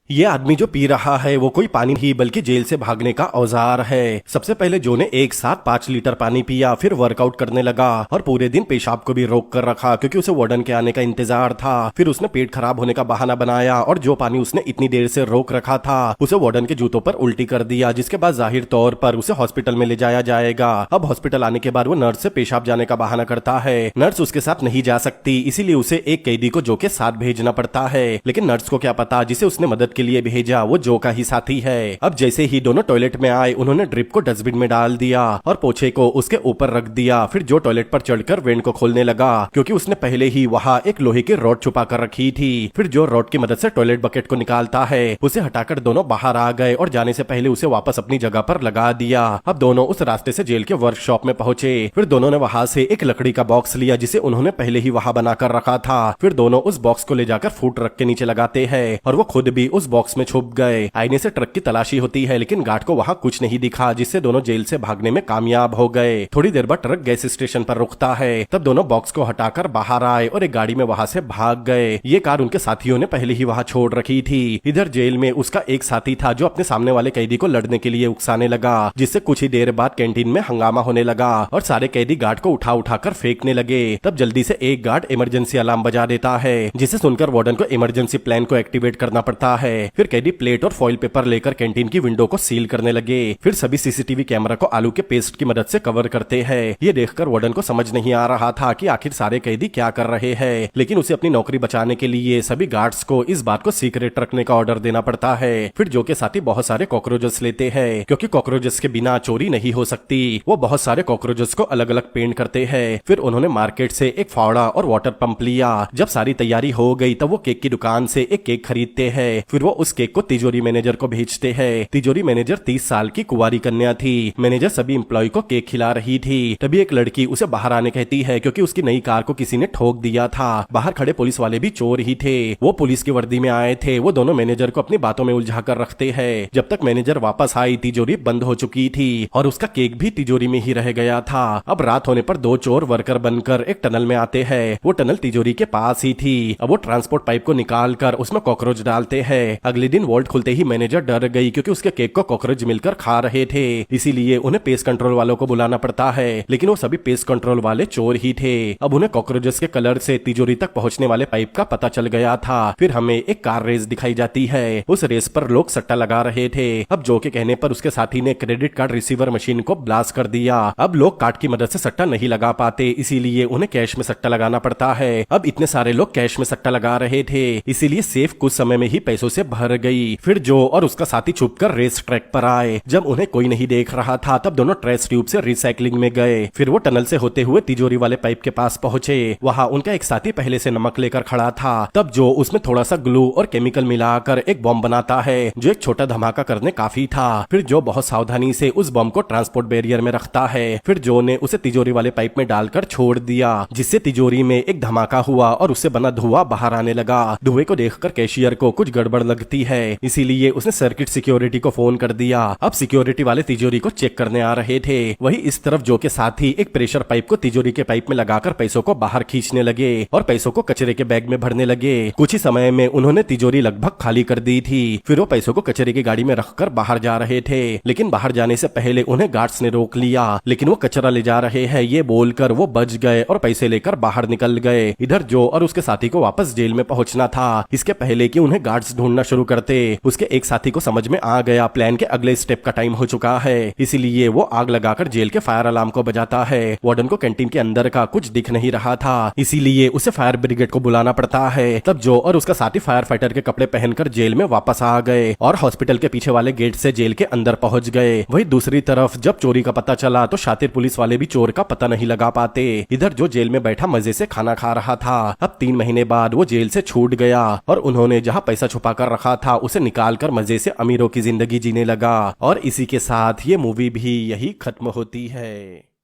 ये आदमी जो पी रहा है वो कोई पानी नहीं बल्कि जेल से भागने का औजार है। सबसे पहले जो ने एक साथ 5 लीटर पानी पिया, फिर वर्कआउट करने लगा और पूरे दिन पेशाब को भी रोक कर रखा क्योंकि उसे वार्डन के आने का इंतजार था। फिर उसने पेट खराब होने का बहाना बनाया और जो पानी उसने इतनी देर से रोक रखा था उसे वार्डन के जूतों पर उल्टी कर दिया, जिसके बाद जाहिर तौर पर उसे हॉस्पिटल में ले जाया जाएगा। अब हॉस्पिटल आने के बाद वो नर्स से पेशाब जाने का बहाना करता है। नर्स उसके साथ नहीं जा सकती, इसीलिए उसे एक कैदी को जो के साथ भेजना पड़ता है। लेकिन नर्स को क्या पता जिसे उसने मदद के लिए भेजा वो जो का ही साथी है। अब जैसे ही दोनों टॉयलेट में आए उन्होंने ड्रिप को डस्टबिन में डाल दिया और पोछे को उसके ऊपर रख दिया। फिर जो टॉयलेट पर चढ़कर वेंट को खोलने लगा क्योंकि उसने पहले ही वहाँ एक लोहे की रॉड छुपा कर रखी थी। फिर जो रॉड की मदद से टॉयलेट बकेट को निकालता है उसे हटाकर दोनों बाहर आ गए और जाने से पहले उसे वापस अपनी जगह पर लगा दिया। अब दोनों उस रास्ते से जेल के वर्कशॉप में पहुंचे। फिर दोनों ने वहाँ से एक लकड़ी का बॉक्स लिया जिसे उन्होंने पहले ही वहाँ बनाकर रखा था। फिर दोनों उस बॉक्स को ले जाकर फूड ट्रक के नीचे लगाते हैं और वो खुद भी उस बॉक्स में छुप गए। आईने से ट्रक की तलाशी होती है लेकिन गार्ड को वहाँ कुछ नहीं दिखा, जिससे दोनों जेल से भागने में कामयाब हो गए। थोड़ी देर बाद ट्रक गैस स्टेशन पर रुकता है, तब दोनों बॉक्स को हटाकर बाहर आए और एक गाड़ी में वहाँ से भाग गए। ये कार उनके साथियों ने पहले ही वहाँ छोड़ रखी थी। इधर जेल में उसका एक साथी था जो अपने सामने वाले कैदी को लड़ने के लिए उकसाने लगा, जिससे कुछ ही देर बाद कैंटीन में हंगामा होने लगा और सारे कैदी गार्ड को उठा उठाकर फेंकने लगे। तब जल्दी से एक गार्ड इमरजेंसी अलार्म बजा देता है, जिसे सुनकर वार्डन को इमरजेंसी प्लान को एक्टिवेट करना पड़ता है। फिर कैदी प्लेट और फॉइल पेपर लेकर कैंटीन की विंडो को सील करने लगे। फिर सभी सीसीटीवी कैमरा को आलू के पेस्ट की मदद से कवर करते हैं। ये देखकर वार्डन को समझ नहीं आ रहा था कि आखिर सारे कैदी क्या कर रहे हैं, लेकिन उसे अपनी नौकरी बचाने के लिए सभी गार्ड्स को इस बात को सीक्रेट रखने का ऑर्डर देना पड़ता है। फिर जो के साथी बहुत सारे कॉकरोचेस लेते हैं क्योंकि कॉकरोचेस के बिना चोरी नहीं हो सकती। वो बहुत सारे कॉकरोचेस को अलग अलग पेंट करते हैं। फिर उन्होंने मार्केट से एक फावड़ा और वाटर पंप लिया। जब सारी तैयारी हो गई तब वो केक की दुकान से एक केक खरीदते हैं। फिर वो उस केक को तिजोरी मैनेजर को भेजते हैं। तिजोरी मैनेजर 30 साल की कुंवारी कन्या थी। मैनेजर सभी एम्प्लॉय को केक खिला रही थी। तभी एक लड़की उसे बाहर आने कहती है क्योंकि उसकी नई कार को किसी ने ठोक दिया था। बाहर खड़े पुलिस वाले भी चोर ही थे। वो पुलिस की वर्दी में आए थे। वो दोनों मैनेजर को अपनी बातों में उलझा कर रखते हैं। जब तक मैनेजर वापस आई तिजोरी बंद हो चुकी थी और उसका केक भी तिजोरी में ही रह गया था। अब रात होने पर दो चोर वर्कर बनकर एक टनल में आते हैं। वो टनल तिजोरी के पास ही थी। अब वो ट्रांसपोर्ट पाइप को निकाल कर उसमें कॉकरोच डालते हैं। अगले दिन वॉल्ट खुलते ही मैनेजर डर गई क्योंकि उसके केक को कॉकरोच मिलकर खा रहे थे। इसीलिए उन्हें पेस्ट कंट्रोल वालों को बुलाना पड़ता है, लेकिन वो सभी पेस्ट कंट्रोल वाले चोर ही थे। अब उन्हें कॉकरोचेस के कलर से तिजोरी तक पहुंचने वाले पाइप का पता चल गया था। फिर हमें एक कार रेस दिखाई जाती है। उस रेस पर लोग सट्टा लगा रहे थे। अब जो के कहने पर उसके साथी ने क्रेडिट कार्ड रिसीवर मशीन को ब्लास्ट कर दिया। अब लोग कार्ड की मदद से सट्टा नहीं लगा पाते, इसीलिए उन्हें कैश में सट्टा लगाना पड़ता है। अब इतने सारे लोग कैश में सट्टा लगा रहे थे, इसीलिए सेफ कुछ समय में ही पैसों से भर गई। फिर जो और उसका साथी छुपकर रेस ट्रैक पर आए। जब उन्हें कोई नहीं देख रहा था तब दोनों ट्रेस ट्यूब से रिसाइकलिंग में गए। फिर वो टनल से होते हुए तिजोरी वाले पाइप के पास पहुंचे। वहाँ उनका एक साथी पहले से नमक लेकर खड़ा था। तब जो उसमें थोड़ा सा ग्लू और केमिकल मिलाकर एक बॉम्ब बनाता है जो एक छोटा धमाका करने काफी था। फिर जो बहुत सावधानी से उस बॉम्ब को ट्रांसपोर्ट बैरियर में रखता है। फिर जो ने उसे तिजोरी वाले पाइप में डालकर छोड़ दिया, जिससे तिजोरी में एक धमाका हुआ और उससे बना धुआं बाहर आने लगा। धुएं को देखकर कैशियर को कुछ गड़बड़ लगती है, इसीलिए उसने सर्किट सिक्योरिटी को फोन कर दिया। अब सिक्योरिटी वाले तिजोरी को चेक करने आ रहे थे। वही इस तरफ जो के साथ ही एक प्रेशर पाइप को तिजोरी के पाइप में लगाकर पैसों को बाहर खींचने लगे और पैसों को कचरे के बैग में भरने लगे। कुछ ही समय में उन्होंने तिजोरी लगभग खाली कर दी थी। फिर वो पैसों को कचरे की गाड़ी में रखकर बाहर जा रहे थे, लेकिन बाहर जाने से पहले उन्हें गार्ड्स ने रोक लिया। लेकिन वो कचरा ले जा रहे हैं ये बोलकर वो बच गए और पैसे लेकर बाहर निकल गए। इधर जो और उसके साथी को वापस जेल में पहुंचना था। इसके पहले कि उन्हें गार्ड्स ढूंढना शुरू करते, उसके एक साथी को समझ में आ गया प्लान के अगले स्टेप का टाइम हो चुका है। इसीलिए वो आग लगाकर जेल के फायर अलार्म को बजाता है। वार्डन को कैंटीन के अंदर का कुछ दिख नहीं रहा था, इसीलिए उसे फायर ब्रिगेड को बुलाना पड़ता है। तब जो और उसका साथी फायर फाइटर के कपड़े पहनकर जेल में वापस आ गए और हॉस्पिटल के पीछे वाले गेट से जेल के अंदर पहुंच गए। वही दूसरी तरफ जब चोरी का पता चला तो शातिर पुलिस वाले भी चोर का पता नहीं लगा पाते। इधर जो जेल में बैठा मजे से खाना खा रहा था। अब 3 महीने बाद वो जेल से छूट गया और उन्होंने जहाँ पैसा छुपा कर रखा था उसे निकाल कर मजे से अमीरों की जिंदगी जीने लगा। और इसी के साथ ये मूवी भी यही खत्म होती है।